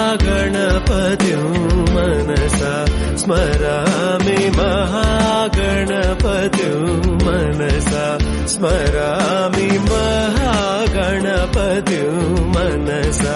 महागणपतिं मनसा स्मरामि महागणपतिं मनसा स्मरामि महागणपतिं मनसा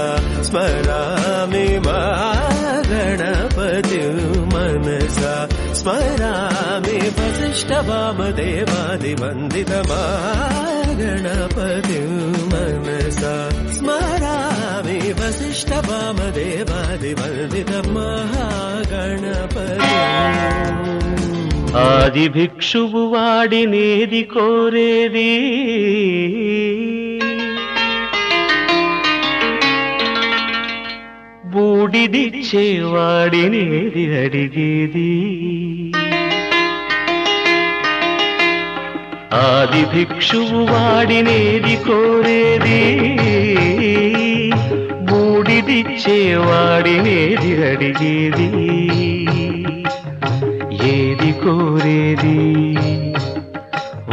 स्मरामि महागणपतिं मनसा स्मरामि वसिष्ठवामदेवादिवन्दितमहागणपतिं मनसा स्मरामि वसिष्ठवामदेवादिवन्दितमहागणपतिम् ఆది భిక్షువు వాడినేది కోరేది బూడిదిచ్చేవాడినేది అడిగేది ఆది భిక్షువు వాడినేది కోరేది బూడిదిచ్చేవాడినేది అడిగేది ఏది కోరేది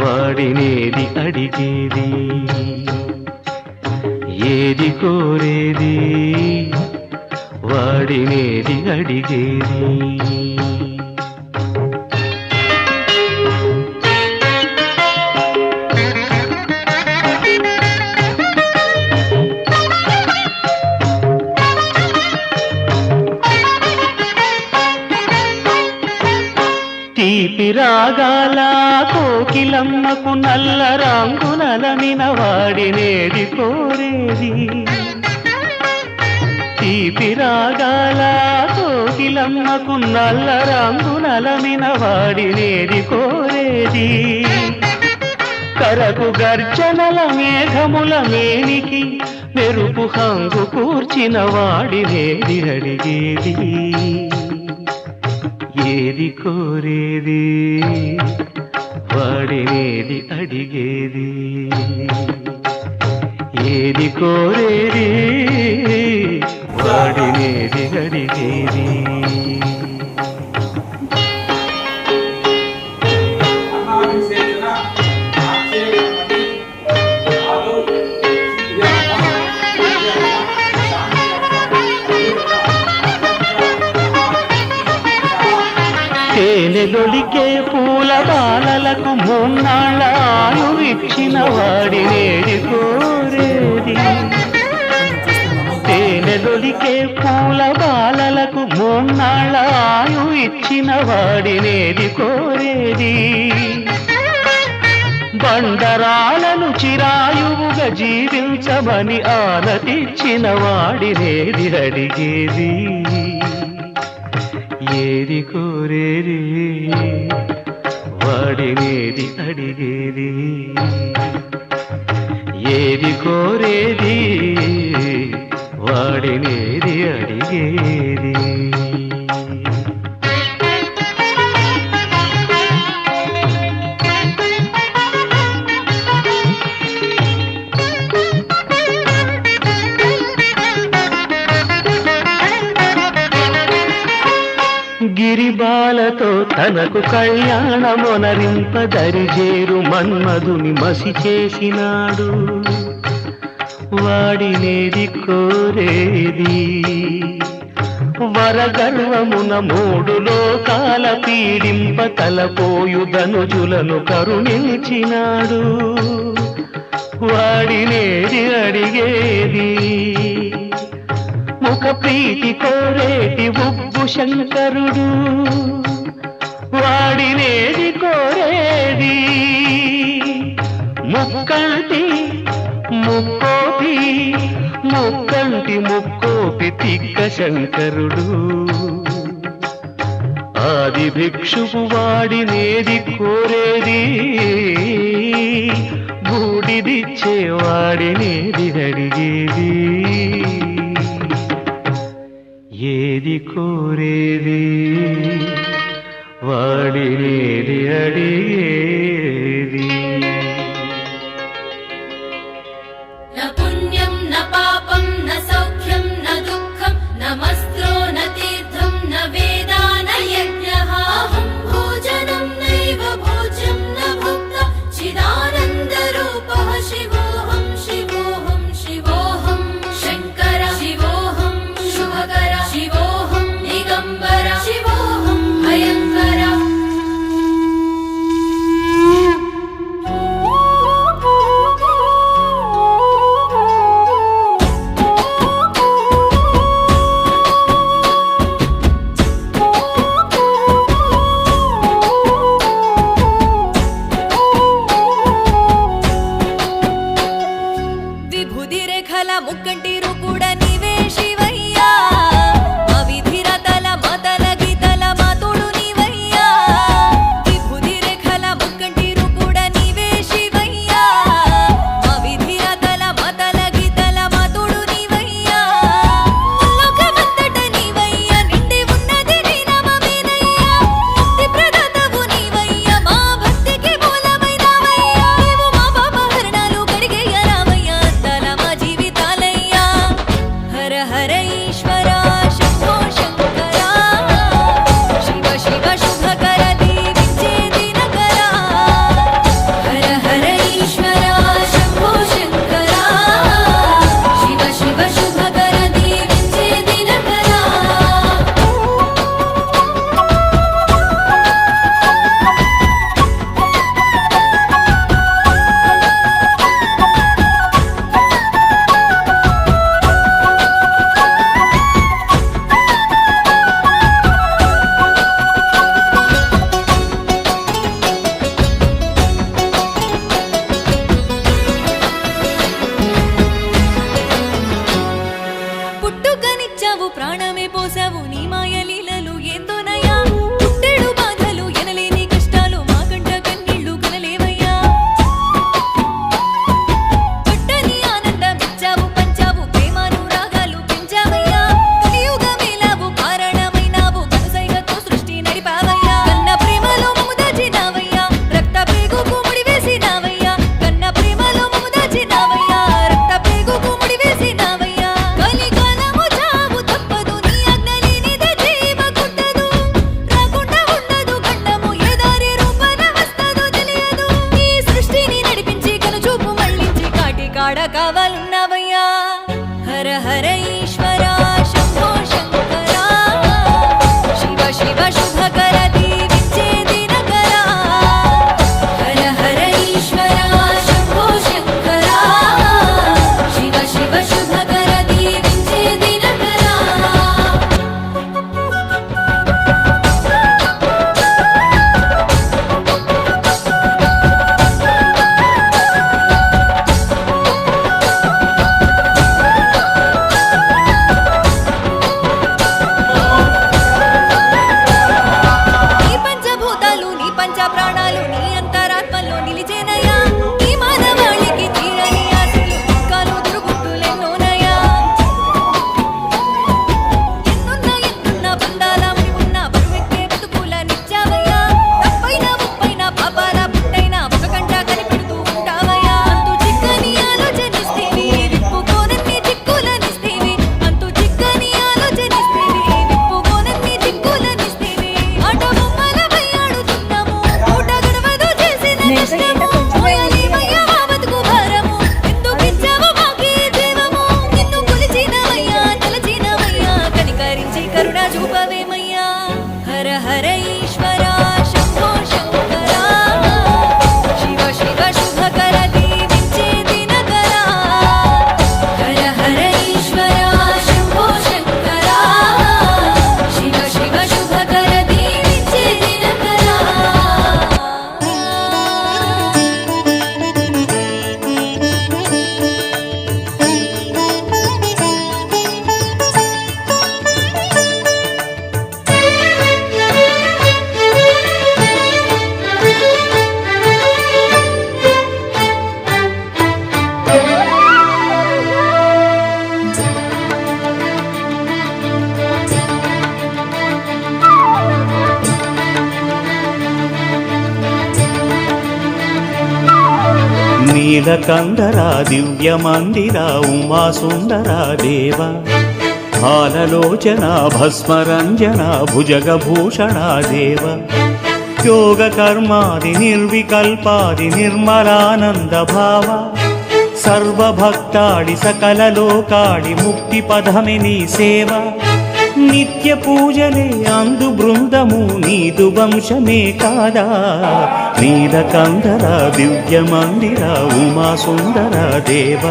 వాడినేది అడిగేది ఏది కోరేది వాడినేది అడిగేది తీపి రాగాల కోకిలమ్మకు నల్ల రంగునలమిన వాడినేది కోరేది తీపి రాగాల కోకిలమ్మకు నల్ల రంగునలమిన వాడినేది కోరేది కరకు గర్జనల మేఘముల మేనికి మెరుపు హంగు కూర్చిన వాడినేది అడిగేది ఏది కోరేది వాడినేది అడిగేది ఏది కోరేది వాడినేది అడిగేది తేనెలొలికే పూల బాలలకు మూన్నాళ్ళ ఆయువిచ్చిన వాడినేది కోరేది తేనెలొలికే పూల బాలలకు మూన్నాళ్ళ ఆయువిచ్చిన వాడినేది కోరేది బండరాలను చిరాయువుగా జీవించమని ఆనతిచ్చిన వాడినేది అడిగేది ఏది కోరేది వాడినేది అడిగేది ఏది కోరేది వాడినేది అడిగేది గిరిబాలతో తనకు కళ్యాణమొనరింపదరిజేరు మన్మధుని మసి చేసినాడు వాడినేది కోరేది వరగర్వమున మూడు లోకాల పీడింప తలపోయు ధనుజులను కరుణించినాడు వాడినేది అడిగేది ముఖ ప్రీతి కోరేటి ఉబ్బు శంకరుడు వాడినేది కోరేది ముక్కంటి ముక్కోపి ముక్కంటి ముక్కోపి తిక్క శంకరుడు ఆది భిక్షువు వాడినేది కోరేది బూడిదిచ్చేవాడినేది అడిగేది ఏది కోరేది వాడినేది అడిగేది న పుణ్యం న పాపం న సౌఖ్యం న దుఃఖం న మస్త్రో న తీర్థం న వేదా న యజ్ఞః అహం భోజనం నైవ భోజ్యం న భుక్త చిదానంద రూపః శివోహం శివోహం శివోహం శంకర శివోహం ఈశ్వరా శంభో శంకరా శివ శివ శుభకర దీవించే దినకరా హర హర ఈశ్వరా శంభో శంకరా శివ శివ శుభకర దీవించే దినకరా పుట్టుకనిచ్చావు ప్రాణమే పోసావు నీ మాయ లీలలు ఏందోనయ్యా పుట్టెడు బాధలు ఎనలేని కష్టాలు మా కంట కన్నీళ్లు కనలేవయ్యా పట్టని ఆనందమిచ్చావు పంచావు ప్రేమాను రాగాలు పెంచావయ్యా కలియుగమేలావు కారణమైనావు కనుసైగతో సృష్టి నడిపావయ్యా కన్న ప్రేమలో మము దాచినావయ్యా రక్త పేగుకు ముడి వేసినావయ్యా కన్న ప్రేమలో మము దాచినావయ్యా రక్త పేగుకు ముడి వేసినావయ్యా కలికాలము చావు తప్పదు నీ ఆజ్ఞ లేనిదే జీవ గుండదు రాకుండా ఉండదు గండము ఏ దారి రూపన వస్తదో తెలియదు ఈ సృష్టిని నడిపించి కనుచూపు మళ్ళించి కాటి కాడ కావాలున్నావయ్యా హర హర ఈశ్వరా శంభో శంకరా శివ శివ శుభకర దీవించే దినకరా హర హర ఈశ్వరా శంభో శంకరా శివ శివ శుభకర దీవించే దినకరా నీ పంచభూతాలు నీ పంచ ప్రాణాలు నీ అంతరాత్మలో నిలిచేనయా ఈ మానవాళికి తీరని ఆశలు దుఃఖాలు దురుగుట్టులెన్నోనయా ఎన్నున్న బంధాల మునిగున్న బరువెక్కే బతుకుల నిత్యావయ్యా తప్పైన ముప్పైన పాపాల పుట్టైన ఒక కంట కనిపెడుతూ ఉంటావయ్యా అంతు చిక్కని ఆలోచనిస్తేవి విప్పుకోనన్ని చిక్కులనిస్తేవి అంతు చిక్కని ఆలోచనిస్తేవి విప్పుకోనన్ని చిక్కులనిస్తేవి ఆట బొమ్మల ఆడుతున్నాము పూట గడవదు చేసిన నష్టము మోయలేవయ్యా మా బతుకు భారము ఎందుకిచ్చావు మాకీ జీవము నిన్ను కొలిచినవయ్యా తలచినవయ్యా కనికరించి కరుణ చూపవేమయ్యా హర హర ఈశ్వరా శంభో శంకరా శివ శివ శుభకర దీవించే దినకరా హర హర ఈశ్వరా శంభో శంకరా శివ శివ శుభకర దీవించే దినకరా నీలకందరా దివ్య మందిరా ఉమా సుందరా దేవ హాలలోచన భస్మరంజన భుజగభూషణ దేవ యోగ కర్మాది నిర్వికల్పాది నిర్మలానంద భావ సర్వభక్తాడి సకల లోకాడి ముక్తి పదమి నీ సేవ నిత్య పూజలే అందు బృందము నీదు వంశమే కాదా నీలకందర దివ్య మందిర ఉమా సుందర దేవ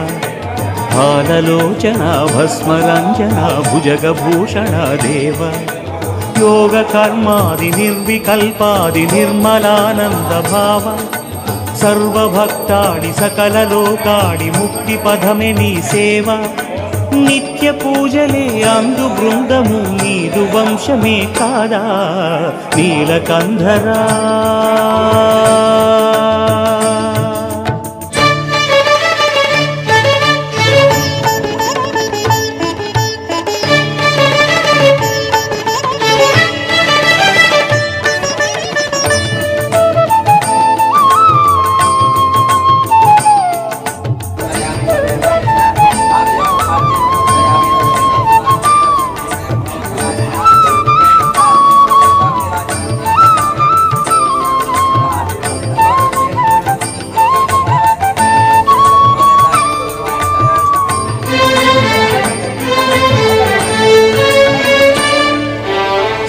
హాలలోచన భస్మరంజన భుజగభూషణ దేవ యోగ కర్మాది నిర్వికల్పాది నిర్మలానంద భావ సర్వభక్తాడి సకల లోకాడి ముక్తి పదమే నీ సేవ నిత్య పూజలే అందు బృందము నీదు వంశమే కాదా నీలకంధరా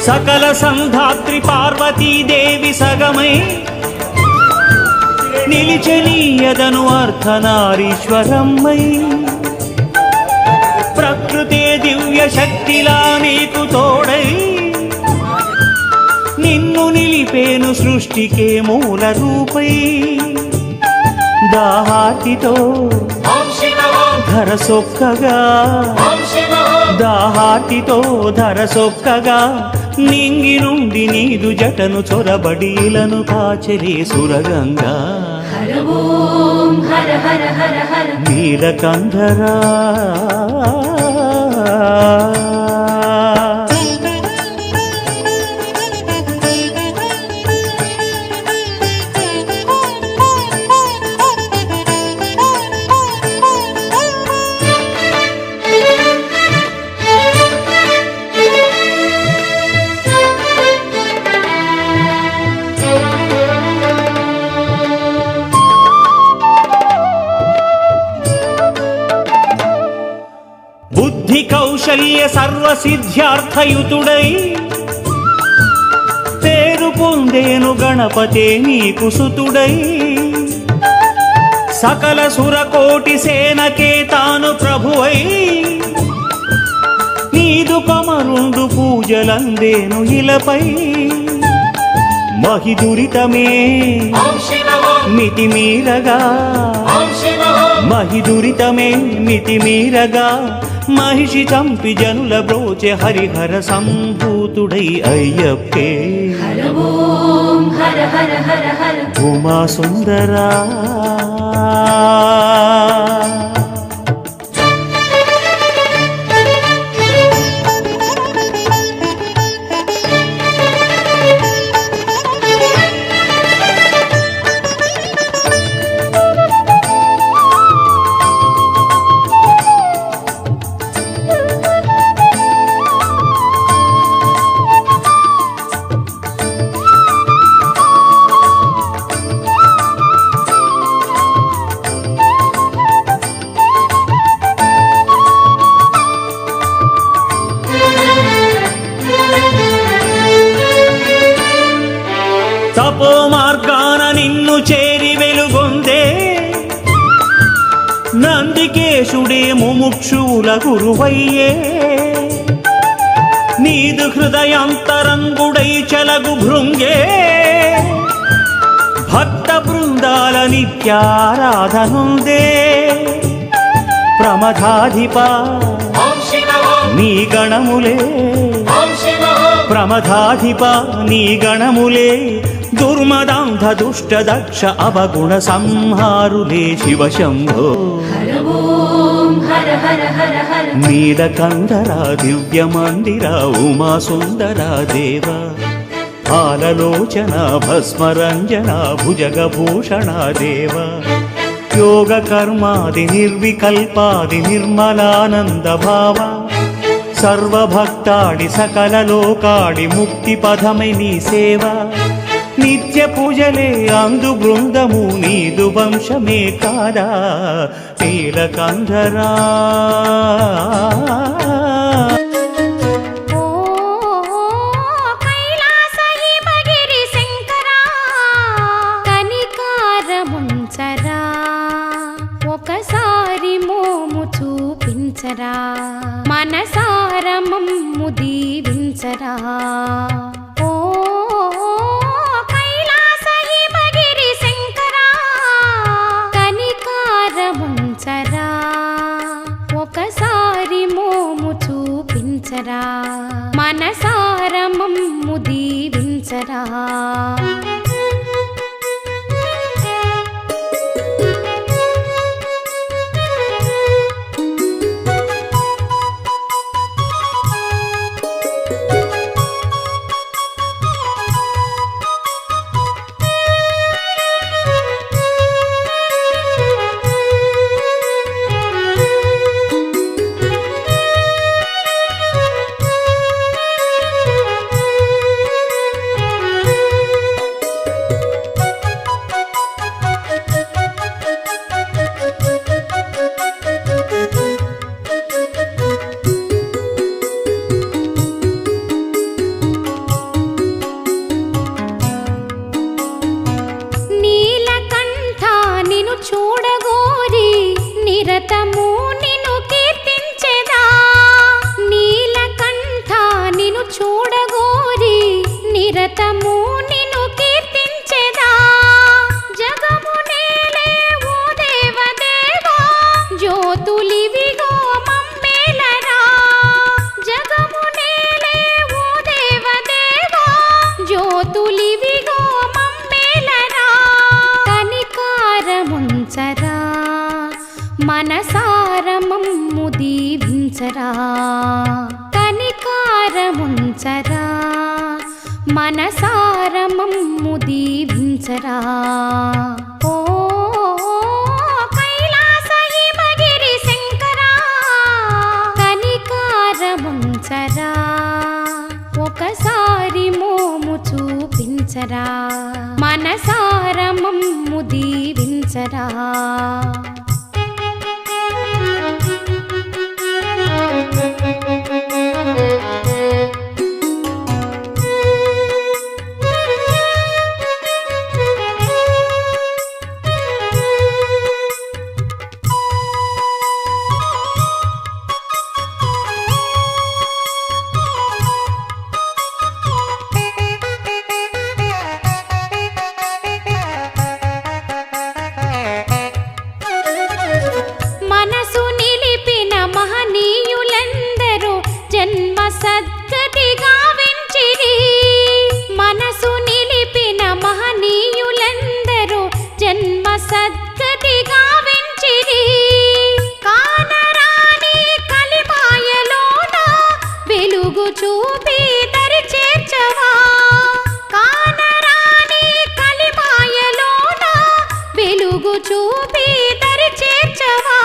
సకల సంధాత్రి పార్వతీదేవి సగమై నిలిచనీయదను అర్ధనారీశ్వరమ్మై ప్రకృతే దివ్య శక్తిలా నీకు తోడై నిన్ను నిలిపేను సృష్టికే మూల రూపై దాహార్తితో ధర సొక్కగా దాహార్తితో ధర సొక్కగా నింగి నుండి నీదు జటను చొరబడీలను కాచెలే సురగంగా నీలకంధరా బుద్ధి కౌశల్య సర్వసిద్ధ్యార్థయుతుడై పేరు పొందేను గణపతే నీకు సుతుడై సకల సురకోటి సేనకే తాను ప్రభువై నీదు కమరుండు పూజలందేను ఇలపై మహిదురితమే మితిమీరగా మహిదురితమే మితిమీరగా మహిషి చంపి జనుల బ్రోచె హరిహర సంభూతుడై అయ్యప్పే ఉమా సుందరా తపో మార్గాన నిన్ను చేరి వెలుగొందే నందికేశుడే ముముక్షుల గురువయ్యే నీదు హృదయాంతరంగుడై చలగు భృంగే భక్త బృందాల నిత్యారాధనుందే ప్రమథాధిప నీ గణములే ప్రమథాధిప నీ గణములే దుర్మదాంధ దుష్ట దక్ష అవగుణ సంహారులే శివ శంభో నీలకంధరా దివ్య మందిరా ఉమా సుందరా దేవ ఆలలోచన భస్మరంజన భుజగభూషణ దేవ యోగ కర్మాది నిర్వికల్పాది నిర్మలానంద భావ సర్వభక్తాడి సకల లోకాడి ముక్తి పదమై నీ సేవ నిత్య పూజలే అందు బృందము నీదు వంశమే కాదా నీలకంధరా ఒకసారి మోము చూపించరా మనసారమమ్ము దీవించరా ఓ కైలాస హిమగిరి శంకరా కనికారముంచరా ఒకసారి మోము చూపించరా మనసారమమ్ము దీవించరా మనసార మమ్ము దీవించరా ఓ కైలాస హిమగిరి శంకరా కనికారముంచరా ఒకసారి మోము చూపించరా మనసార మమ్ము దీవించరా మనసు నిలిపిన మహనీయులందరూ జన్మ సద్గతిగా వెంచిరి మనసు నిలిపిన మహనీయులందరూ జన్మ సద్గతిగా వెంచిరి కానరాని కలిమాయలోన వెలుగు చూపి దరి చేర్చవా కానరాని కలిమాయలోన వెలుగు చూపి దరి చేర్చవా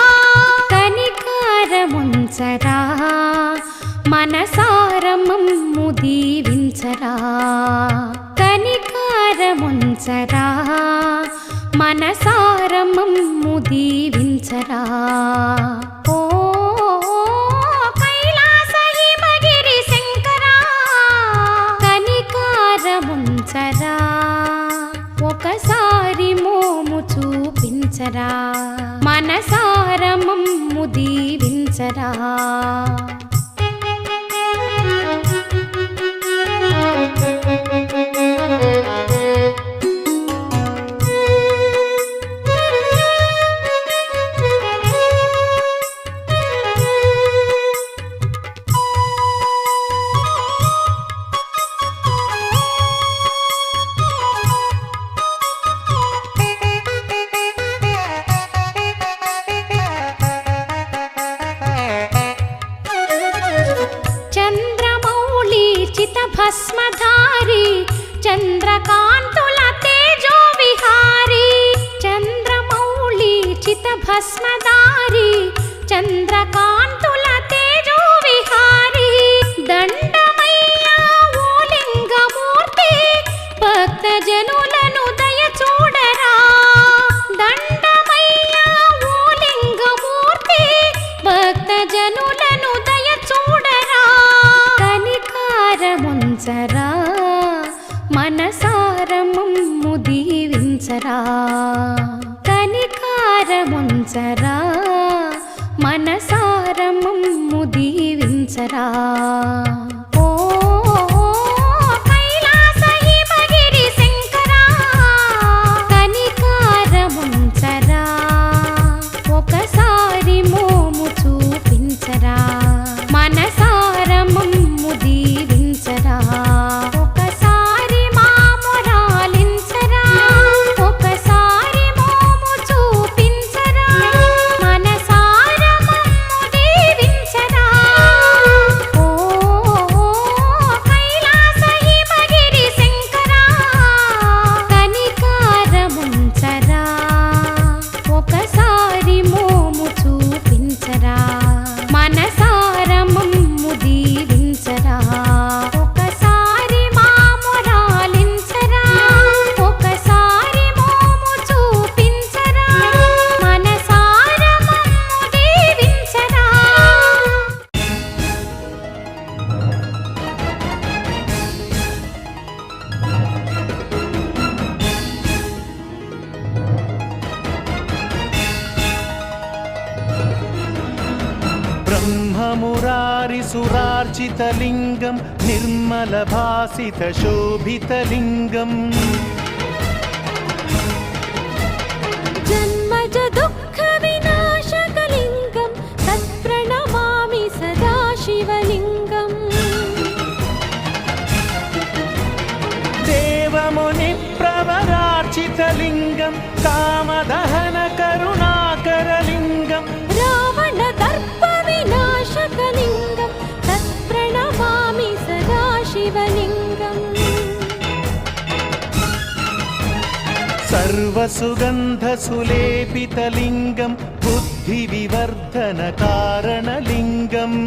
కనికారముంచరా మనసార మమ్ము దీవించరా కనికారముంచరా మనసార మమ్ము దీవించరా ఓ కైలాస హిమగిరి శంకరా కనికారముంచరా ఒకసారి మోము చూపించరా మనసార మమ్ము దీవించరా చంద్రమౌళి చిత భస్మధారి చంద్రకాంతుల తేజో విహారి చంద్రమౌళి చిత భస్మధారి చంద్రకాంతుల తేజో విహారి దండమయ్యా ఓ లింగమూర్తి భక్త జనులను దయ చూడరా దండమయ్యా ఓ లింగమూర్తి భక్త జనులను దయ చూడరా కనికారముంచరా మనసార మమ్ము దీవించరా కనికారముంచరా మనసార మమ్ము దీవించరా ఓ కైలాస హిమగిరి శంకరా కనికారముంచరా ఒకసారి మోము చూపించరా మనసార మమ్ము దీవించరా ఒకసారి మా మొరాలించరా ఒకసారి మోము చూపించరా మనసార మమ్ము దీవించరా ఓ కైలాస హిమగిరి శంకరా కనికారముంచరా ఒకసారి మోము చూపించరా మనసార మమ్ము దీవించరా ఒకసారి మా మొరాలించరా ఒకసారి మోము చూపించరా మనసార మమ్ము దీవించరా ब्रह्ममुरारिसुरार्चितलिङ्गं निर्मलभासितशोभितलिङ्गम् जन्मज दुःख विनाशकलिङ्गं तत्प्रणमामि सदा शिवलिङ्गम् देवमुनिप्रवरार्चितलिङ्गं कामदहनकरुणाकरलिङ्गम् रावणदर्पविनाशकलिङ्गं तत्प्रणमामि सदा शिवलिङ्गम् सर्वसुगन्धसुलेपितलिङ्गं बुद्धिविवर्धनकारणलिङ्गम्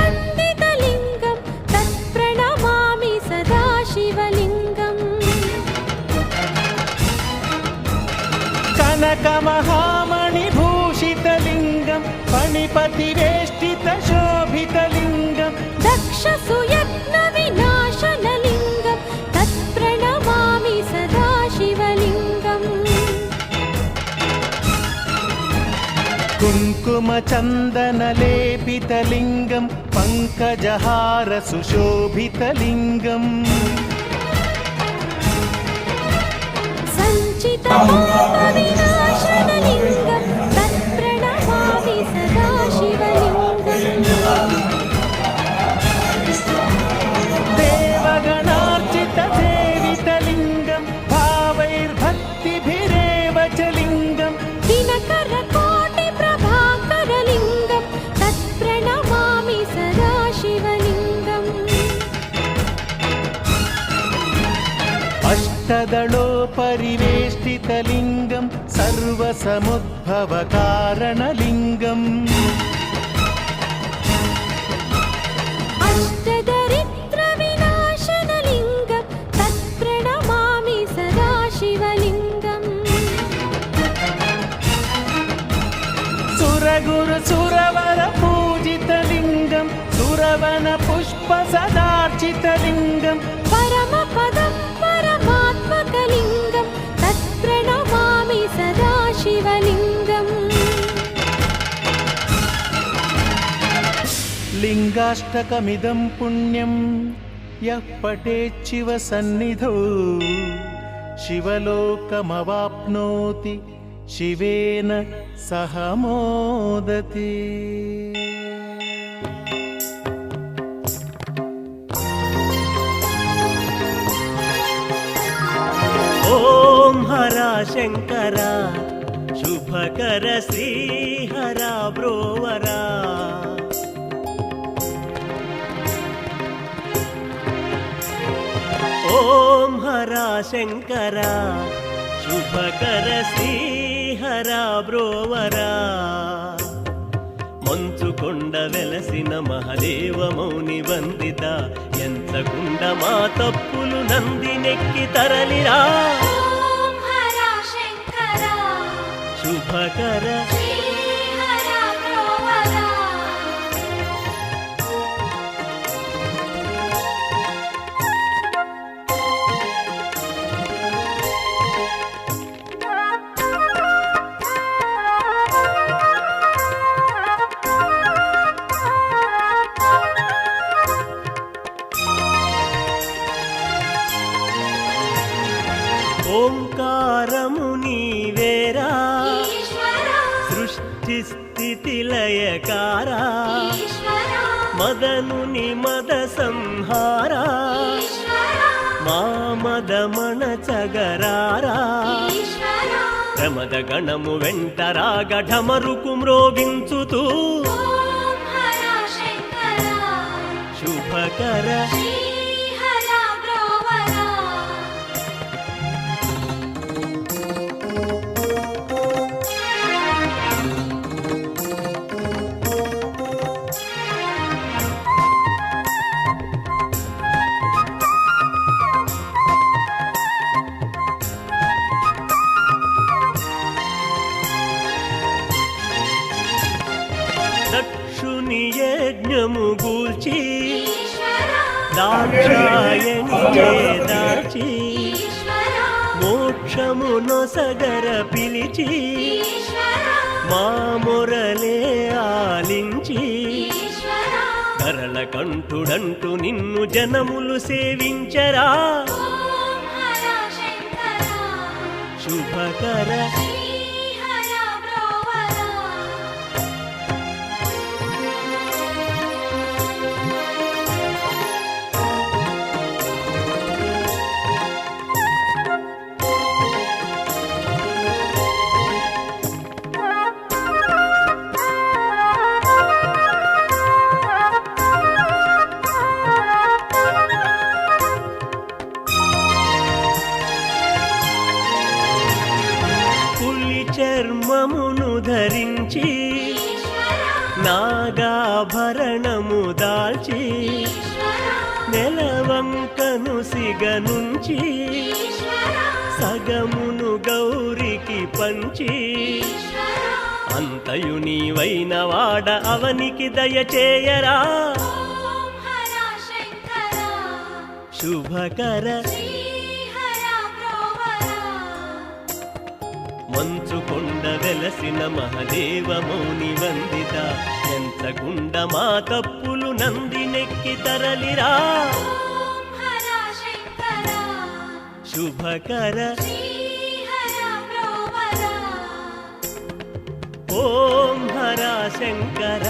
सिद्धसुरासुरवन्दितलिङ्गं तत्प्रणमामि सदा शिवलिङ्गम् कनकमहामणिभूषितलिङ्गं फणिपतिवेष्टितशोभितलिङ्गं दक्षसुयत्नविनाशनलिङ्गं तत्प्रणमामि सदा शिवलिङ्गम् कुङ्कुमचन्दनलेपितलिङ्गं पङ्कजहारसुशोभितलिङ्गम् सञ्चितपापविनाशनलिङ्गं तत्प्रणमामि सदा शिवलिङ्गम् देवगणार्चितसेवितलिङ्गं भावैर्भक्तिभिरेव च लिङ्गं दिनकरकोटिप्रभाकरलिङ्गं तत्प्रणमामि सदा शिवलिङ्गम् अष्टदलोपरिवेष्टितलिङ्गं सर्वसमुद्भवकारणलिङ्गम् अष्टदरिद्रविनाशनलिङ्गं तत्प्रणमामि सदा शिवलिङ्गम् सुरगुरुसुरवरपूजितलिङ्गं सुरवनपुष्पसदार्चितलिङ्गं परमपदं परमात्मकलिङ्गं तत्प्रणमामि सदा शिवलिङ्गम् लिङ्गाष्टकमिदं पुण्यं यः पठेच्छिव सन्निधौ शिवलोकमवाप्नोति शिवेन सह मोदते। ॐ हरा शङ्करा शुभकर श्रीहरा ब्रोवरा ॐ हरा शङ्करा शुभकर श्रीहरा ब्रोवरा మంచుకొండ వెలసిన మహదేవ మౌని వందిత ఎంతకుండ మా తప్పులు నందినెక్కి తరలిరా ఓం హర శంకర శుభకర శ్రీహర బ్రోవరా ఓంకారము నీవేరా ఈశ్వరా సృష్టి స్థితి లయకారా ఈశ్వరా మదనుని మద సంహారా ఈశ్వరా మా మదమణ చగరారా ఈశ్వరా ప్రమద గణము వెంటరా గఢమరుకు మ్రోగించుతూ ఓం హర శంకర శుభకర శ్రీహర బ్రోవరా దక్షుని యజ్ఞము గూల్చి ఈశ్వరా దాక్షాయణి దాచి ఈశ్వరా మోక్షము నొసగర పిలిచి ఈశ్వరా మా మొరలే ఆలించి ఈశ్వరా కరళ కంఠుడంటూ నిన్ను జనములు సేవించరా ఓం హర శంకర శుభకర శ్రీహర బ్రోవరా ధరించి నాగాభరణము దాల్చి నెలవంకను సిగనుంచి సగమును గౌరికి పంచి అంతయు నీవైన వాడ అవనికి దయచేయరా శుభకర మంచుకొండ వెలసిన మహదేవ మౌని వందిత ఎంతగుండ మా తప్పులు నందినెక్కి తరలిరా శుభకర ఓం హర శంకర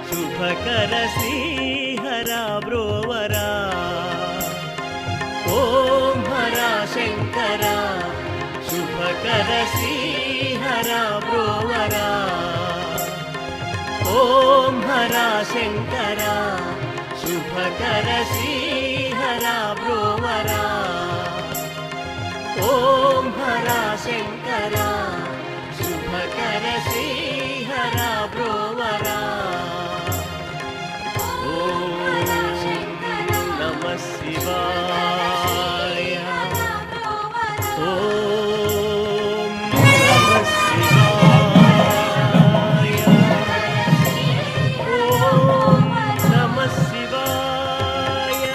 శుభకర శ్రీహర బ్రోవరా ఓం హర శంకర శుభకర శ్రీహర బ్రోవరా ఓం హర శంకర శుభకర శ్రీహర బ్రోవరా ఓం హర శంకర శుభకర శ్రీహర బ్రోవరా ఓం నమః శివాయ ఓం నమః శివాయ ఓం నమః శివాయ.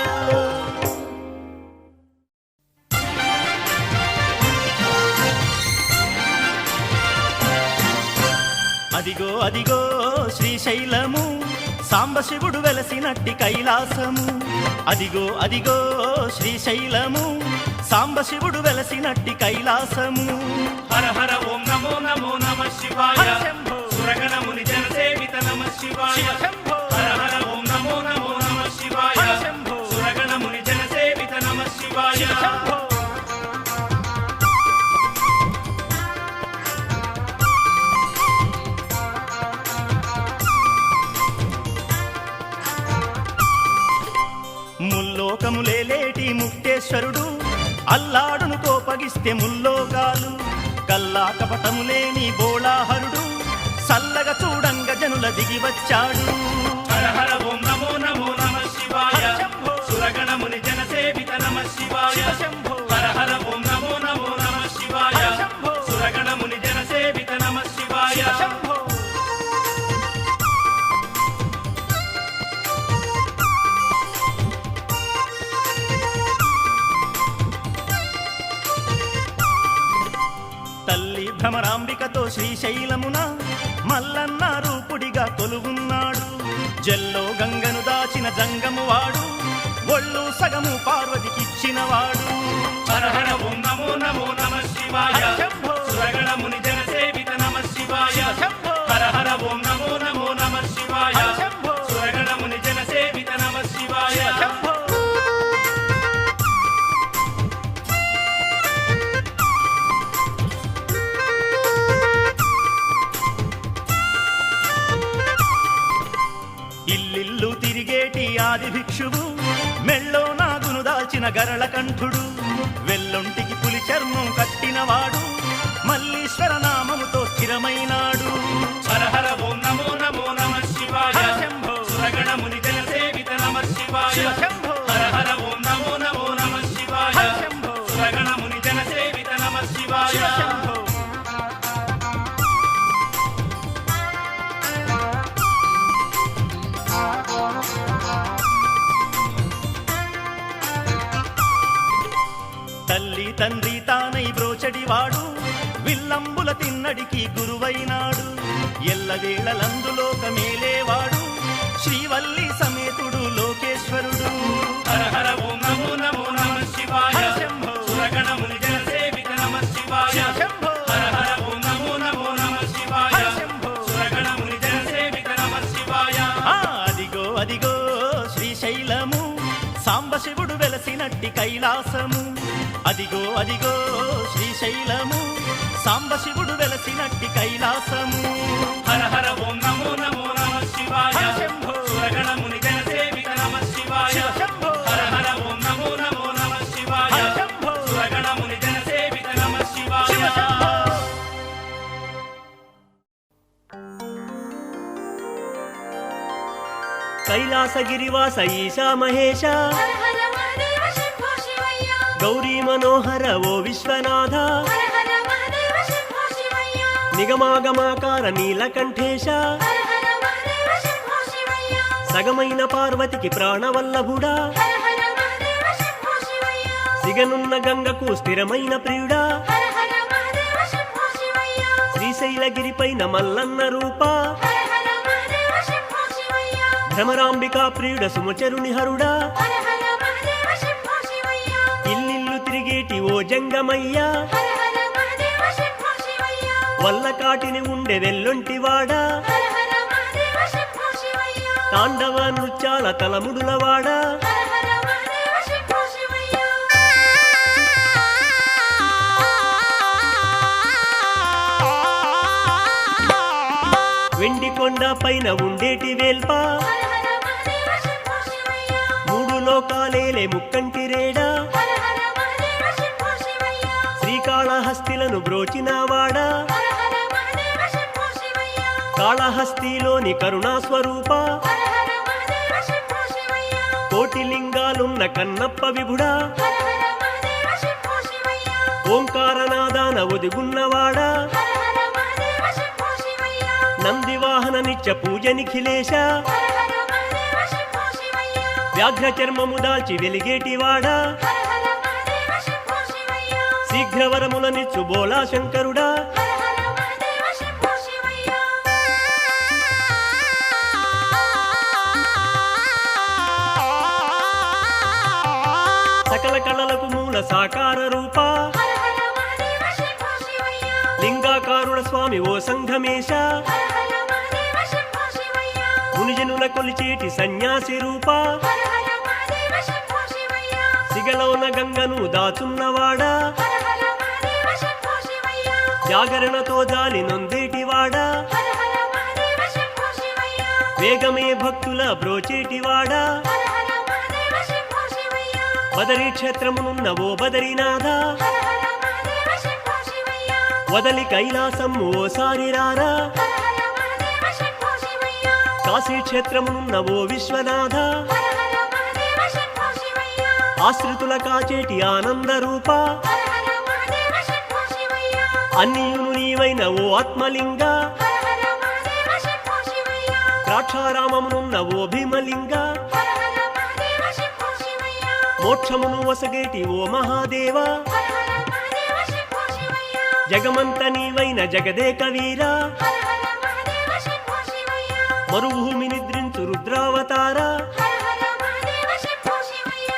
అదిగో అదిగో శ్రీశైలము సాంబశివుడు వెలసినట్టి కైలాసము అదిగో అదిగో శ్రీశైలము సాంబశివుడు వెలసినట్టి కైలాసము హర హర ఓం నమో నమో నమః శివాయ సురగణ ముని జన సేవిత నమః శివాయ హర హర ఓం నమో నమో నమః శివాయ సురగణ ముని జన సేవిత నమః శివాయ ముల్లోకములేలేటి ముక్తేశ్వరుడు అల్లాడును కోపగిస్తే ముల్లోకాలు కల్లా కపటములేని బోళాహరుడు సల్లగా చూడంగ జనుల దిగి వచ్చాడు హర హర ఓం నమో నమో నమః శివాయ సురగణ ముని జన సేవిత నమః శివాయ హర హర ఓం నమో నమో నమః శివాయ సురగణ ముని జన సేవిత నమః శివాయ తల్లి భ్రమరాంబికతో శ్రీశైలమున మల్లన్న రూపుడిగా కొలువున్నాడు జల్లో గంగను దాచిన జంగము వాడు ఒళ్ళు సగము పార్వతికిచ్చినవాడు హర హర ఓం నమో నమో నమః శివాయ సురగణ ముని జన సేవిత నమః శివాయ హర హర ఓం నమో నమో నమః శివాయ సురగణ ముని జన సేవిత నమః శివాయ ఇల్లిల్లు తిరిగేటి ఆది భిక్షువు మెళ్ళో నాగును దాల్చిన గరళ కంఠుడు వెల్లుంటికి పులి చర్మం కట్టినవాడు మల్లీశ్వర నామముతో స్థిరమైనాడు హర హర ఓం నమో నమో నమః శివాయ సురగణ ముని జన సేవిత నమః శివాయ హర హర ఓం నమో నమో నమః శివాయ సురగణ ముని జన సేవిత నమః శివాయ తల్లి తండ్రి తానై బ్రోచడివాడు విల్లంబుల తిన్నడికి గురువైనాడు ఎల్లవేళలందులోక మేలేవాడు శ్రీవల్లి సమేతుడు లోకేశ్వరుడు హర హర ఓం నమో నమో నమః శివాయ సురగణ ముని జన సేవిత నమః శివాయ హర హర ఓం నమో నమో నమః శివాయ సురగణ ముని జన సేవిత నమః శివాయ అదిగో అదిగో శ్రీశైలము సాంబశివుడు వెలసినట్టి కైలాసము అదిగో అదిగో శ్రీశైలము సాంబశివుడు వెలసినట్టి కైలాసము హర హర ఓం నమో నమో నమః శివాయ సురగణ ముని జన సేవిత నమః శివాయ హర హర ఓం నమో నమో నమః శివాయ సురగణ ముని జన సేవిత నమః శివాయ కైలాసగిరివాస ఈశా మహేశ హర హర మహాదేవ శంభో శివయ్య గౌరీ మనోహర ఓ విశ్వనాథ హర హర మహాదేవ శంభో శివయ్య నిగమాగమాకార నీలకంఠేశ హర హర మహాదేవ శంభో శివయ్య సగమైన పార్వతికి ప్రాణవల్లభుడా హర హర మహాదేవ శంభో శివయ్య సిగనున్న గంగకు స్థిరమైన ప్రియుడా హర హర మహాదేవ శంభో శివయ్య శ్రీశైలగిరిపైన మల్లన్న రూప హర హర మహాదేవ శంభో శివయ్య భ్రమరాంబికా ప్రియుడ సుమచరుని హరుడా హర హర మహాదేవ శంభో శివయ్య ఇల్లిల్లు తిరిగేటి ఓ జంగమయ్యా హర హర మహాదేవ శంభో శివయ్య వల్ల కాటిని ఉండే వెల్లొంటివాడా హర హర మహాదేవ శంభో శివయ్య తాండవ నృత్యాల తలముడులవాడా హర హర మహాదేవ శంభో శివయ్య వెండి కొండ పైన ఉండేటి వేల్ప హర హర మహాదేవ శంభో శివయ్య మూడు లోకాలేలే ముక్కంటి రేడా హర హర మహాదేవ శంభో శివయ్య శ్రీకాళహస్తిలను బ్రోచినవాడా హర హర మహాదేవ శంభో శివయ్య కాళహస్తిలోని కరుణాస్వరూప హర హర మహాదేవ శంభో శివయ్య కోటి లింగాలున్న కన్నప్ప విభుడా హర హర మహాదేవ శంభో శివయ్య ఓంకారనాదాన ఒదిగున్నవాడా హర హర మహాదేవ శంభో శివయ్య నందివాహన నిత్య పూజ నిఖిలేశ హర హర మహాదేవ శంభో శివయ్య వ్యాఘ్ర చర్మము దాల్చి వెలిగేటివాడా హర హర మహాదేవ శంభో శివయ్య శీఘ్రవరములనిచ్చు బోలా శంకరుడా హర హర మహాదేవ శంభో శివయ్య సకల కళలకు మూల సాకార రూప హర హర మహాదేవ శంభో శివయ్య లింగాకారుడ స్వామి ఓ సంఘమేశ హర హర మహాదేవ శంభో శివయ్య మునిజనుల కొలిచేటి సన్యాసి రూప హర హర మహాదేవ శంభో శివయ్య సిగలోన గంగను దాచున్నవాడా హర హర మహాదేవ శంభో శివయ్య జాగరణతో జాలి నొందేటివాడా హర హర మహాదేవ శంభో శివయ్య వేగమే భక్తుల బ్రోచేటివాడా హర హర మహాదేవ శంభో శివయ్య బదరీ క్షేత్రమునున్న ఓ బదరీనాథ హర హర మహాదేవ శంభో శివయ్య వదలి కైలాసం ఓసారి రారా హర హర మహాదేవ శంభో శివయ్య కాశీ క్షేత్రమునున్న ఓ విశ్వనాథ హర హర మహాదేవ శంభో శివయ్య ఆశ్రితుల కాచేటి ఆనంద రూప హర హర మహాదేవ శంభో శివయ్య అన్నియును నీవైన ఓ ఆత్మలింగ హర హర మహాదేవ శంభో శివయ్య ద్రాక్షారామమునున్న ఓ భీమలింగ హర హర మహాదేవ శంభో శివయ్య మోక్షమును వసగేటి ఓ మహాదేవ హర హర మహాదేవ శంభో శివయ్య జగమంత నీవైన జగదేక వీర హర హర మహాదేవ శంభో శివయ్య మరుభూమి నిద్రించు రుద్రావతార హర హర మహాదేవ శంభో శివయ్య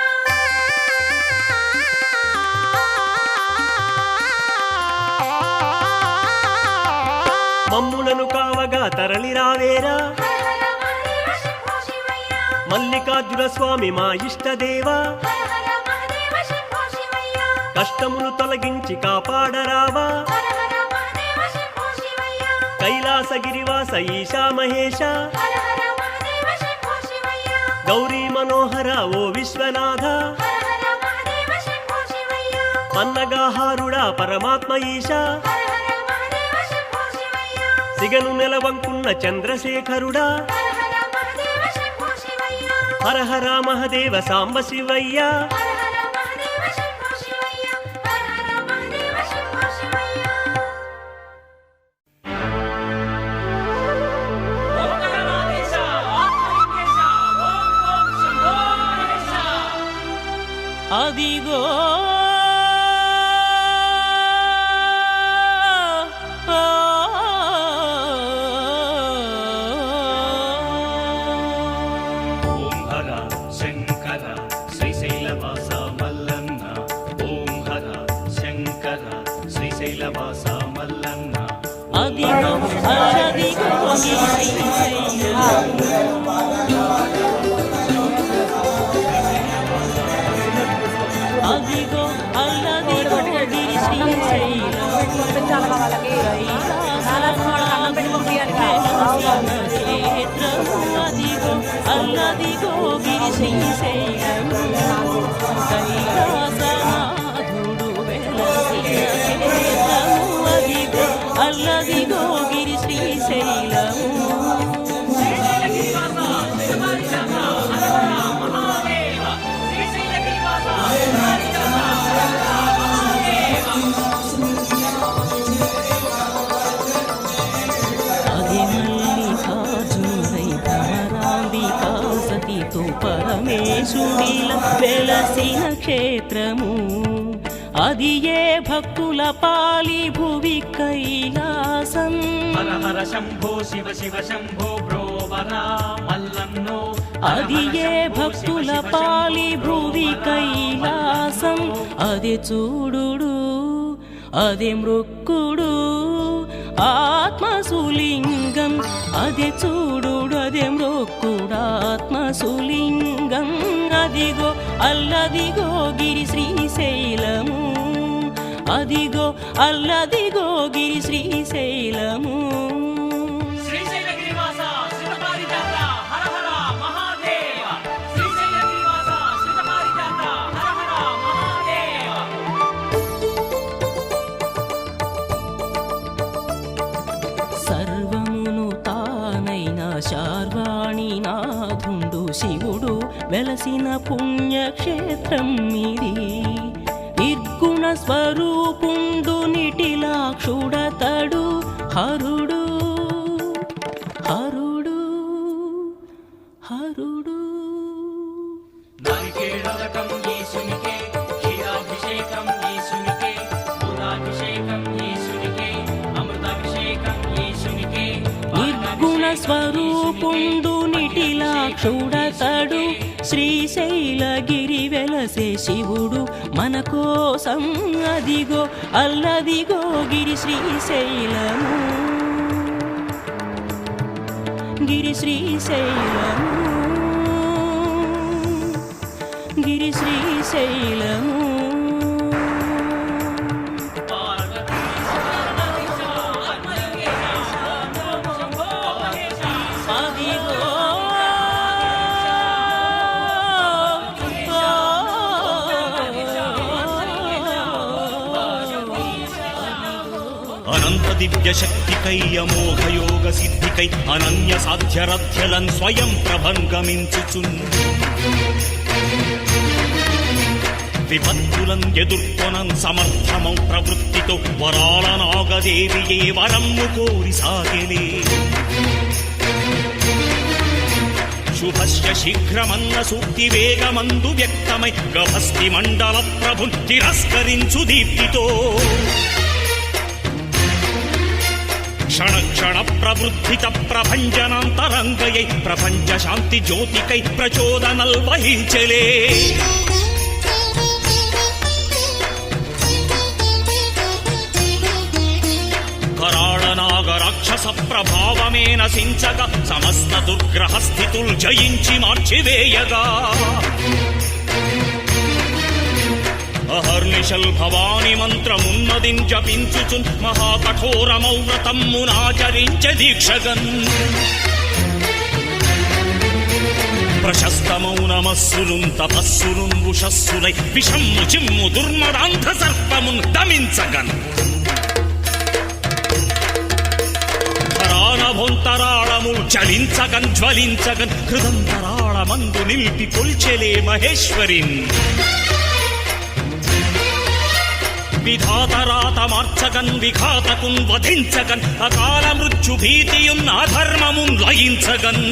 మమ్ములను కావగా తరలిరావేరా హర హర మహాదేవ శంభో శివయ్య మల్లికార్జున స్వామి మా ఇష్టదేవా హర హర మహాదేవ శంభో శివయ్య కష్టములు తొలగించి కాపాడరావా హర హర మహాదేవ శంభో శివయ్య కైలాసగిరివాస ఈశా మహేశ హర హర మహాదేవ శంభో శివయ్య గౌరీ మనోహర ఓ విశ్వనాథ హర హర మహాదేవ శంభో శివయ్య పన్నగాహారుడా పరమాత్మ ఈశ హర హర మహాదేవ శంభో శివయ్య సిగను నెలవంకున్న చంద్రశేఖరుడా హర హర మహాదేవ శంభో శివయ్య హర హర మహదేవ సాంబ శివయ్య హర హర మహాదేవ శంభో శివయ్య హర హర మహాదేవ శంభో శివయ్య అదిగో ఓం హర శంకర శ్రీశైలవాస మల్లన్న ఓం హర శంకర శ్రీశైలవాస మల్లన్న అదిగో అదిగో అదిగో అల్లదిగో అదిగో అల్లదిగో గిరిశైలము కైలాసనాథుడు వెలసిన క్షేత్రము అదిగో అల్లదిగో గిరి శ్రీశైలము పరమేశుడిల వెలసిన క్షేత్రము అది ఏ భక్తుల పాలి భువి కైలాసం. హర హర శంభో శివ శివ శంభో బ్రోవరా మల్లన్నో. అది ఏ భక్తుల పాలి భువి కైలాసం. అది చూడుడు అదే మృక్కుడు ఆత్మసులింగం. అది చూడుడు అదే మృక్కుడు ఆత్మసులింగం. అదిగో అల్లదిగో గిరి శ్రీశైలము. అదిగో అల్లదిగో గిరి శ్రీశైలము. శ్రీశైలగిరివాస శ్రీతపారిజాత హర హర మహాదేవ. శ్రీశైలగిరివాస శ్రీతపారిజాత హర హర మహాదేవ. సర్వమును తానైన శార్వాణి నాథుండు శివుడు వెలసిన పుణ్యక్షేత్రం ఇది. నిర్గుణ స్వరూపుండు నిటిలాక్షుడతడు హరుడు హరుడు హరుడు. నారికేళరకం యేసునికే, క్షీరాభిషేకం యేసునికే, పూలాభిషేకం యేసునికే, అమృతాభిషేకం యేసునికే. నిర్గుణ స్వరూపుండు నిటిలాక్షుడతడు శ్రీశైలగిరి వెలసే శివుడు మన కోసం. అదిగో అల్లదిగో గిరి శ్రీశైలము. గిరి శ్రీశైలము. గిరి శ్రీశైలము. అనంత దివ్య శక్తికై అమోఘయోగ సిద్ధికై అనన్య సాధ్యరథ్యలన్ స్వయం ప్రభంగమించుచున్ విపత్తులను ఎదుర్కొనన్ సమర్థమౌ ప్రవృత్తితో వరాల నాగదేవియే వరమ్ము కోరి సాగెలే. శుభస్య శీఘ్రమన్న సూక్తి వేగమందు వ్యక్తమై గభస్తి మండల ప్రభున్ తిరస్కరించు దీప్తితో క్షణ క్షణ ప్రవృద్ధిత ప్రభంజనాంతరంగయై ప్రపంచ శాంతి జ్యోతికై ప్రచోదనల్ వహించలే. కరాళనాగ రాక్షస ప్రభావమే నశించగా సమస్త దుర్గ్రహ స్థితుల్ జయించి మార్చివేయగా అహర్నిశల్ భవాని మంత్రమున్నదిన్ జపించుచున్ మహాకఠోరమౌ వ్రతమ్మునాచరించ దీక్షగన్ ప్రశస్తమౌ నమస్సులున్ తపస్సులున్ ఉషస్సులై విషమ్ము చిమ్ము దుర్మదాంధ సర్పమున్ దమించగన్ ధరానభొంతరాళముల్ చలించగన్ జ్వలించగన్ హృదంతరాళమందు నిలిపి కొల్చెలే మహేశ్వరిన్ విధాతరాత మార్చగన్ విఘాతకున్ వధించగన్ అకాల మృత్యు భీతియున్ అధర్మమున్ లయించగన్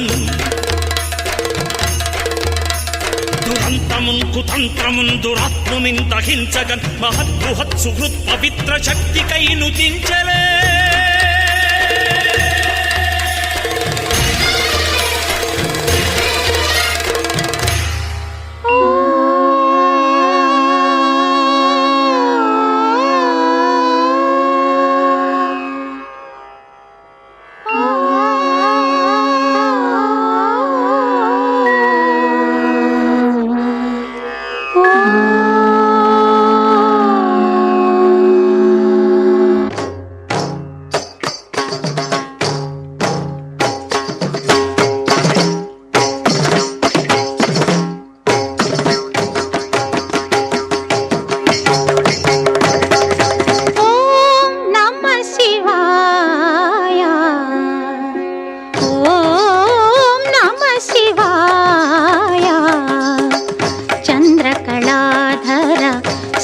దురంతమున్ కుతంత్రమున్ దురాత్మునిన్ దహించగన్ మహద్బృహత్ సుహృత్ పవిత్ర శక్తికై నుతించలే.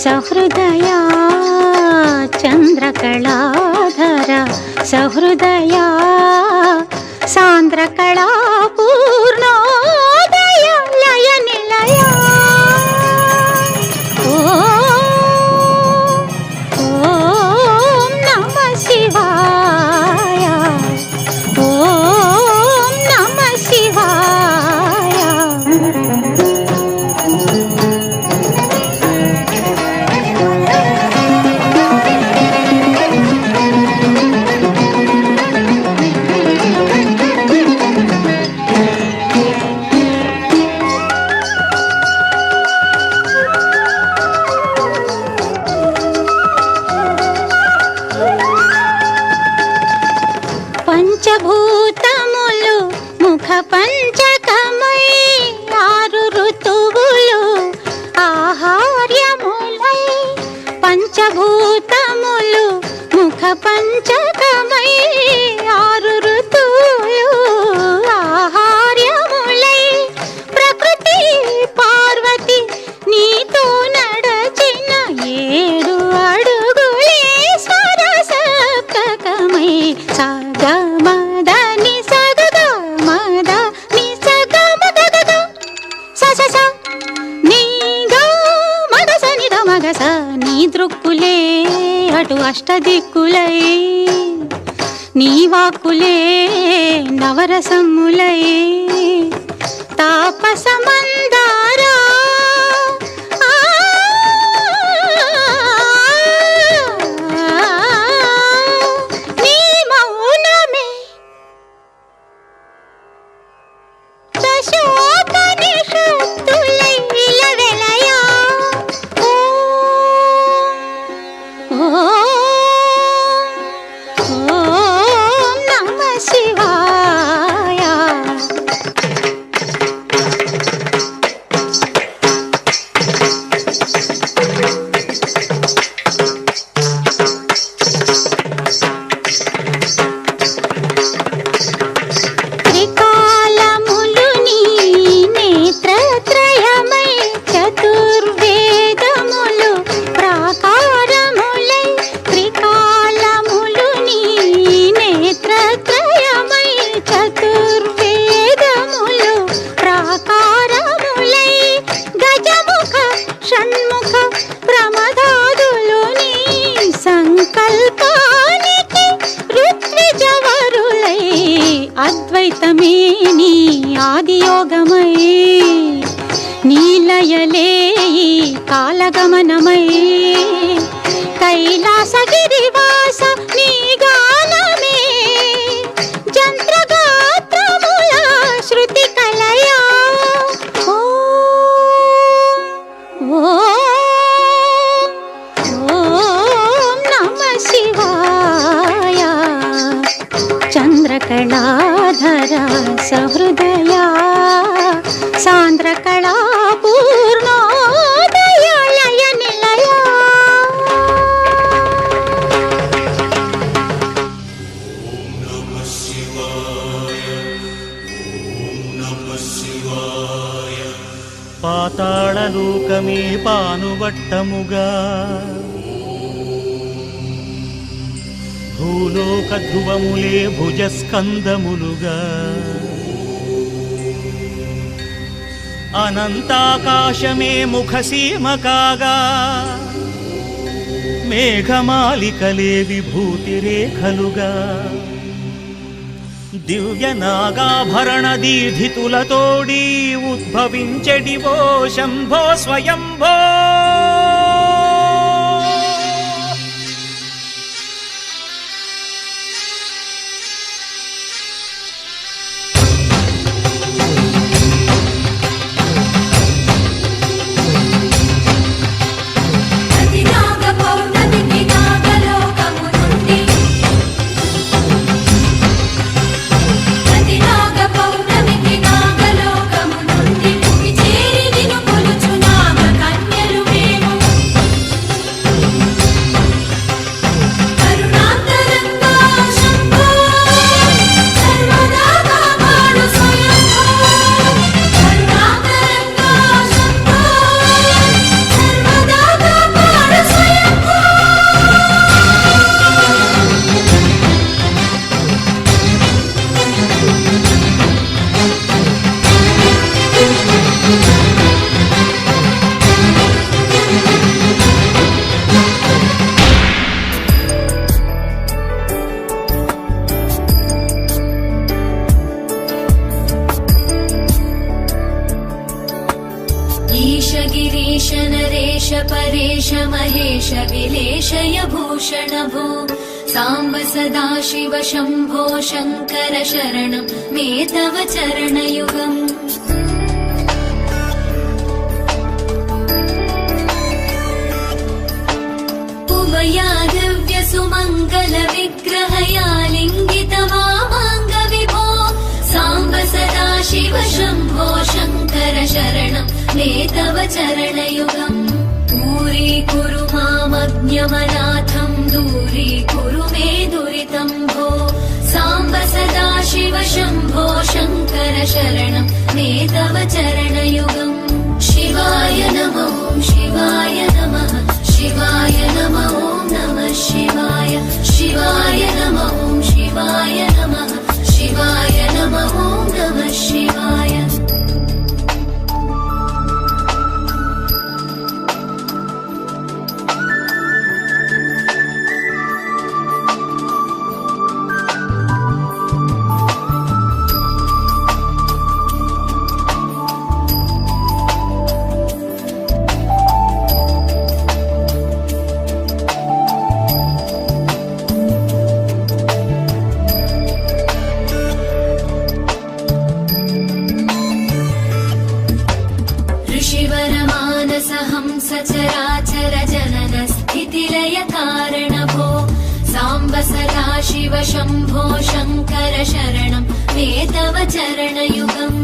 सहृदया चन्द्रकलाधर सहृदया सान्द्रकला पूर्णोदय लय निलय పంచభూతములు ముఖ పంచకమై 6 ఋతువులు ఆహార్యములై పంచభూతములు ముఖ పంచకమై 6 ఋతువులు ఆహార్యములై ప్రకృతి పార్వతి నీతో నడచిన 7 అడుగులే స్వరసప్తకమై సగమద ని సగగ మద ని సగమద స స స ని గ మద స ని ద మగ స నీ దృక్కులే అటు అష్టదిక్కులై నీ వాక్కులే నవరసములై తాపసమందారా నీ మౌనమే దశోపనిషత్తులై ఇలవెలయా ఓం నమః శివాయ. త్రికాలములు నీ నేత్రత్రయమై చతుర్వేదములు ప్రాకారములై త్రికాలములు నీ నేత్రత్రయమై చతుర్వేదములు ప్రాకారములై గజముఖ షణ్ముఖ ప్రమదాదులు నీ సంకల్పానికి ఋత్విజవరులై అద్వైతమే నీ ఆదియోగమై నీలయలే ఈ కాలగమనమై కైలాసగిరివాస నీ గానమే జంత్రగాత్రముల శృతి కలయా ఓం నమః శివాయ. చంద్రకళాధర సహృదయా సాంద్రకళా పూర్ణోదయ లయ నిలయా. పాతాళలోకమే పానువట్టముగా భూలోక ధ్రువములే భుజస్కందములుగా అనంతాకాశమే ముఖసీమ కాగా మేఘమాలికలే విభూతి రేఖలుగా దివ్య నాగాభరణ దీధితులతోడి ఉద్భవించెడివో శంభో స్వయంభో. ప్రతి నాగ పౌర్ణమికి నాగలోకము నుండి ప్రతి నాగ పౌర్ణమికి నాగలోకము నుండి భూమి చేరి నిన్ను కొలుచు నాగ కన్యలు మేము కరుణాంతరంగా శంభో సర్వదా కాపాడు స్వయంభో కరుణాంతరంగా శంభో సర్వదా కాపాడు స్వయంభో. ईश गिरीश नरेश परेश महेश विलेशय भूषण भो साम्ब सदाशिव शम्भो शङ्कर शरणं मे तव चरणयुगम्. उभया दिव्य सुमङ्गल विग्रहया लिङ्गित वामाङ्ग विभो शरणं मे तव चरणयुगम् दूरीकुरु मामज्ञमनाथं दूरीकुरु मे दुरितं भो साम्ब सदा शिव शम्भो शङ्कर शरणं मे तव चरणयुगम् शिवाय नमो शिवाय नमः शिवाय नमो नमः शिवाय शिवाय नमो शिवाय नमः शिवाय नमो नमः शिवाय सचराचर जनन स्थितिलय कारण भो साम्ब सदा शिव शम्भो शङ्कर शरणं मे तव चरणयुगम्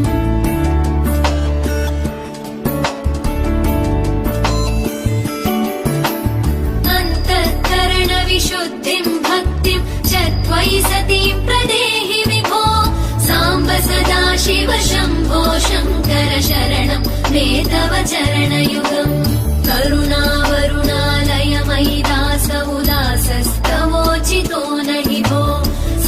अन्तःकरण विशुद्धिं भक्तिं च त्वयि सतीं प्रदेहि विभो साम्ब सदा शिव शम्भो शङ्कर शरणं मे तव चरणयुगम् करुणावरुणालय मयि दास उदासस्तवोचितो नहि भो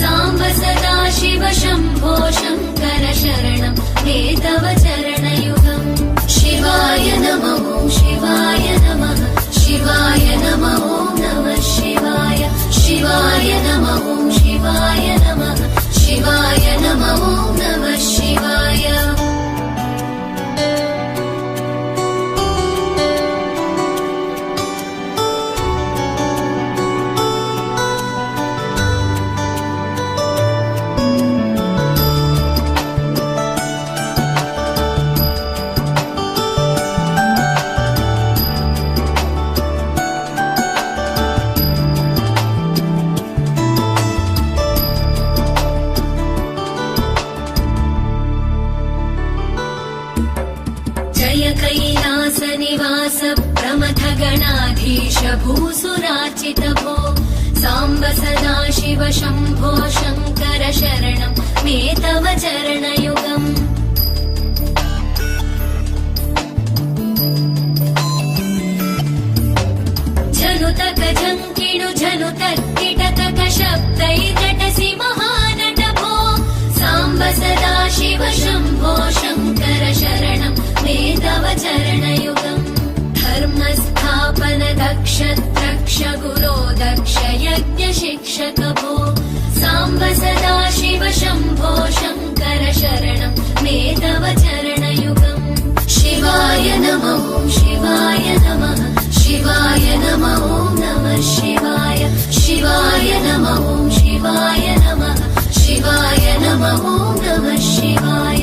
साम्ब सदा शिव शम्भो शङ्कर शरणं मे तव चरणयुगम् शिवाय नमो शिवाय नमः शिवाय नमो नमः शिवाय शिवाय नमो शिवाय नमः शिवाय नमो नमः शिवाय कैलासनिवास प्रमथ गणाधीश भूसुरार्चित भो साम्ब सदा शिव शम्भो शङ्कर शरणं मे तव चरणयुगम् जनुतक जङ्किणु जनुतक्किटतक शब्दैर्नटसि महानट भो साम्ब सदा शिव शम्भो शङ्कर शरणं मे तव चरणयुगम् धर्मस्थापन दक्ष द्रक्ष गुरो दक्ष यज्ञ शिक्षक भो साम्ब सदा शिव शम्भो शङ्कर शरणं मे तव चरणयुगम् शिवाय नमो शिवाय नमः शिवाय नमो नमः शिवाय शिवाय नमो शिवाय नमः शिवाय नमो नमः शिवाय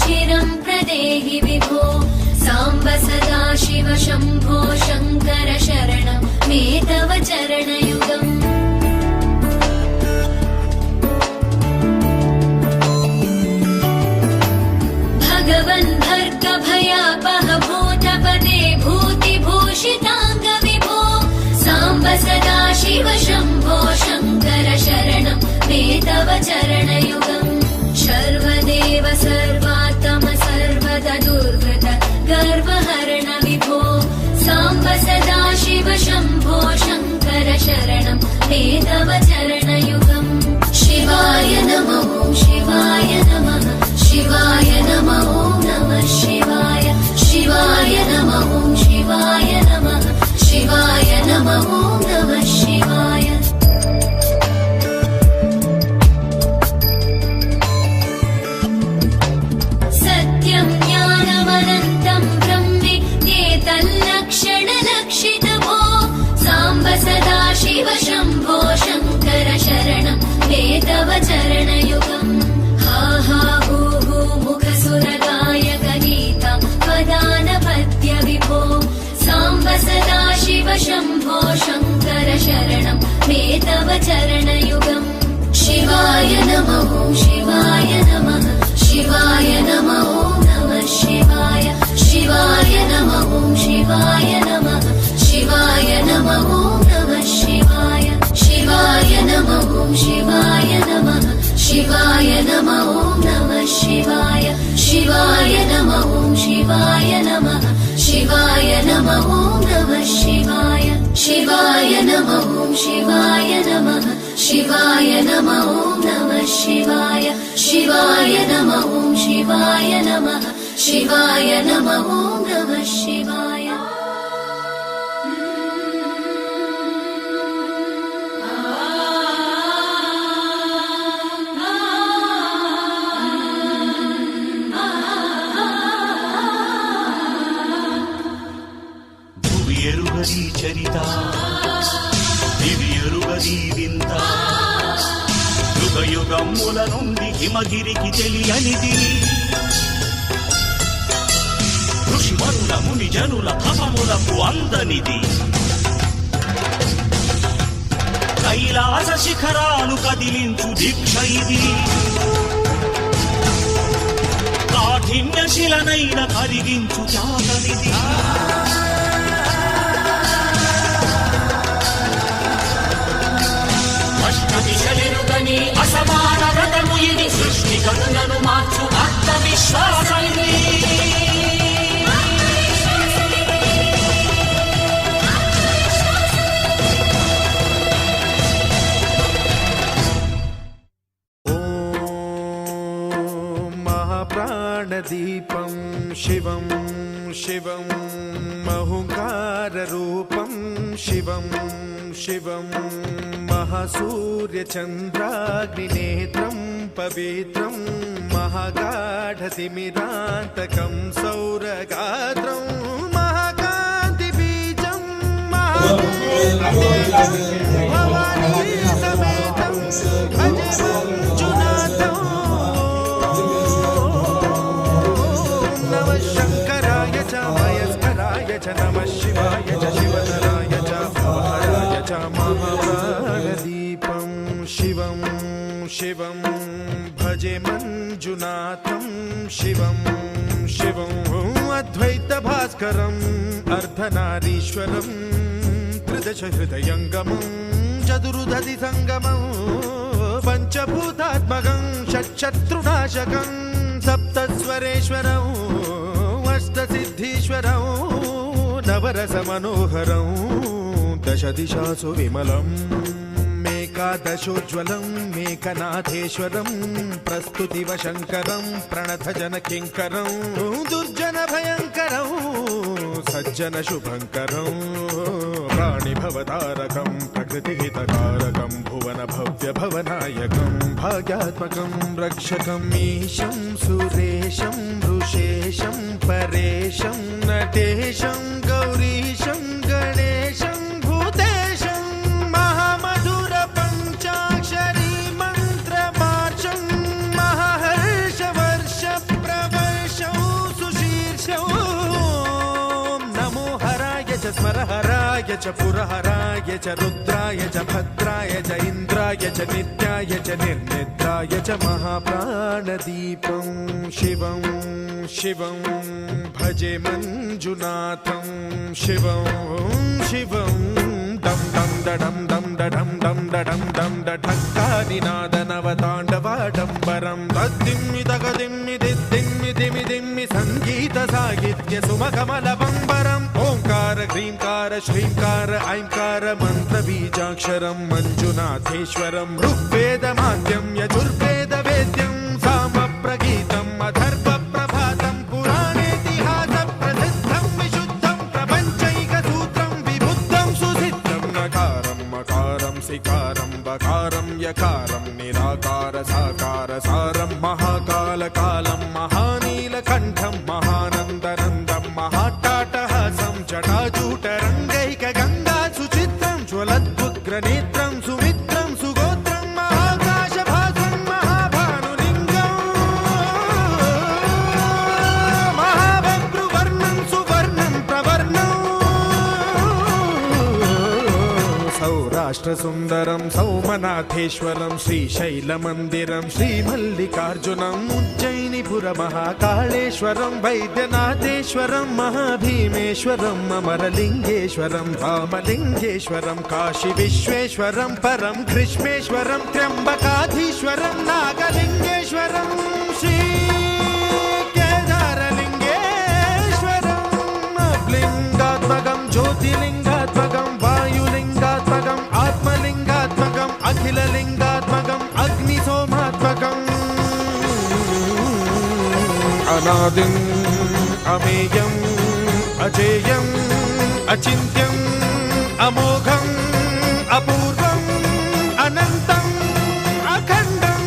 चिरं प्रदेहि विभो साम्ब सदा शिव शम्भो शङ्कर शरणं मे तव चरणयुगम् भगवन् भर्ग भयापह भूतपदे भूतिभूषिताङ्ग विभो साम्ब सदा शिव शम्भो शङ्कर शरणं मे तव चरणयुगम् सर्वदेव सर्वात्म सर्वद दुर्गत गर्वहरण विभो साम्ब सदा शिव शम्भो शङ्कर शरणं मे तव चरणयुगम् शिवाय नमो शिवाय नमः शिवाय नमो नमः शिवाय शिवाय नमो शिवाय नमः शिवाय नमो नमः शिवाय नमः ॐ शिवाय नमः शिवाय नमः ॐ नमः शिवाय शिवाय नमः ॐ शिवाय नमः शिवाय नमः ॐ नमः शिवाय భువి ఎరుగది చరిత దివి ఎరుగది వింత యుగ యుగముల నుండి హిమగిరికి తెలియనిది ఋషివరుల ముని జనుల తపములకు అందనిది కైలాస శిఖరాలు కదిలించు దీక్ష ఇది కాఠిన్య శిలనైన కరిగించు త్యాగనిది అష్టదిశలెరుగని అసమాన వ్రతము ఇది సృష్టి గణులను మార్చు ఆత్మవిశ్వాసమిది ప్రాణదీపం శివం శివం మహుంకారరూపం శివం శివం మహాసూర్యచంద్రాగ్నినేత్రం పవిత్రం మహాగాఢతిమిరాంతకం సౌరగాత్రం మహాకాంతిబీజం భవానీ సమేతం భజే మంజునాథం नमः शिवाय च शिवतराय च भवहराय च महाप्राणदीपं शिवं शिवं भजे मञ्जुनाथं शिवं शिवं अद्वैतभास्करम् अर्धनारीश्वरं त्रिदशहृदयङ्गमं चतुर्दधि सङ्गमं पञ्चभूतात्मकं षट्शत्रुनाशकं सप्तस्वरेश्वरम् अष्टसिद्धीश्वरं नवरसमनोहरं दशदिशासु विमलम् मेकादशोज्ज्वलं मेकनाथेश्वरं प्रस्तुतिवशङ्करं प्रणतजनकिङ्करं दुर्जनभयङ्करं सज्जनशुभङ्करं प्राणिभवतारकं प्रकृतिहितकारकं भुवनभव्यभवनायकं भाग्यात्मकं रक्षकं ईशं सुरेशं ऋषेशं परेशं नटेशं गौरीशं गणेशं भूतेशं महामधुर पञ्चाक्षरी मन्त्रमार्चं महाहर्षवर्ष प्रवर्षं सुशीर्षं नमो हराय च स्मरहराय च पुरहराय च रुद्राय च भद्राय च इन्द्राय च नित्याय च निर्निद्राय च महाप्राणदीपं शिवं शिवं भजे मञ्जुनाथं शिवं शिवं दं दं दडं दं दडं दं दडं दं दढक्कानिनादनवताण्डवाडम्बरं तद्दिम्मि तगदिम्मि दिद्दिम्मि दिमि दिम्मि सङ्गीतसाहित्य सुमकमलबम्बरम् ओङ्कार ह्रीङ्कार श्रीङ्कार ऐङ्कार मन्त्रबीजाक्षरं मञ्जुनाथेश्वरं ऋग्वेदमाद्यं यजुर्वेदवेद्यं सामप्रगीतम् अथर्वप्रभातं पुराणेतिहासप्रसिद्धं विशुद्धं प्रपञ्चैकसूत्रं विबुद्धं सुसिद्धं नकारं मकारं सिकारं बकारं यकारं निराकार साकार सारं महाकालकालं महानीलकण्ठं महानन्दनन्दं महाट्टाटहासं जटाजूटरङ्गैकगङ्गा सुचित्रं ज्वलद्वुग्रनेत्रं सुमित्रं सुगोत्रं महाकाशभासं महाभानुलिङ्गं महाभद्रुवर्णं सुवर्णं प्रवर्णं सौराष्ट्रसुन्दरं सौमनाथेश्वरं श्रीशैलमन्दिरं श्रीमल्लिकार्जुनम् उज्जयिनीपुरमहाकाळेश्वरं वैद्यनाथेश्वरं महाभीमेश्वरम् अमरलिङ्गेश्वरं रामलिङ्गेश्वरं काशीविश्वेश्वरं परं कृष्णेश्वरं त्र्यम्बकाधीश्वरं नागलिङ्गेश्वरं श्रीकेदारलिङ्गेश्वरम् लिङ्गात्मकं ज्योतिलिङ्गात्मकं वायुलिङ्गात्मकं అనాదిం అమేయం అజేయం అచింత్యం అమోఘం అపూర్వం అనంతం అఖండం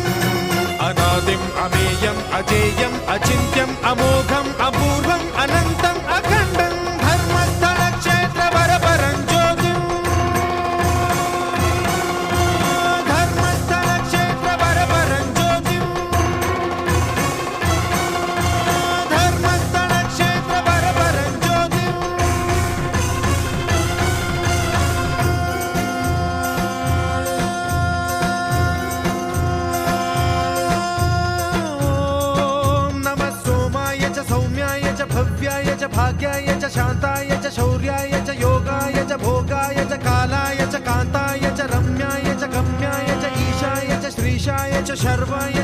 అనాదిం అమేయం అజేయం అచింత్యం అమోఘం అపూర్వం అనంతం అఖండం ధర్మస్థల క్షేత్ర వరపరం జ్యోతిం ధర్మస్థల క్షేత్ర వరపరం జ్యోతిం ధర్మస్థల క్షేత్ర వరపరం జ్యోతిం ఓం నమః సోమాయ చ సౌమ్యాయ చ భవ్యాయ చ భాగ్యాయ చ శాంతాయ చ శౌర్యాయ చ యోగాయ చ భోగాయ చ కాలాయ చ కాంతాయ చ రమ్యాయ చ గమ్యాయ చ ఈశాయ చ శ్రీశాయ చ శర్వాయ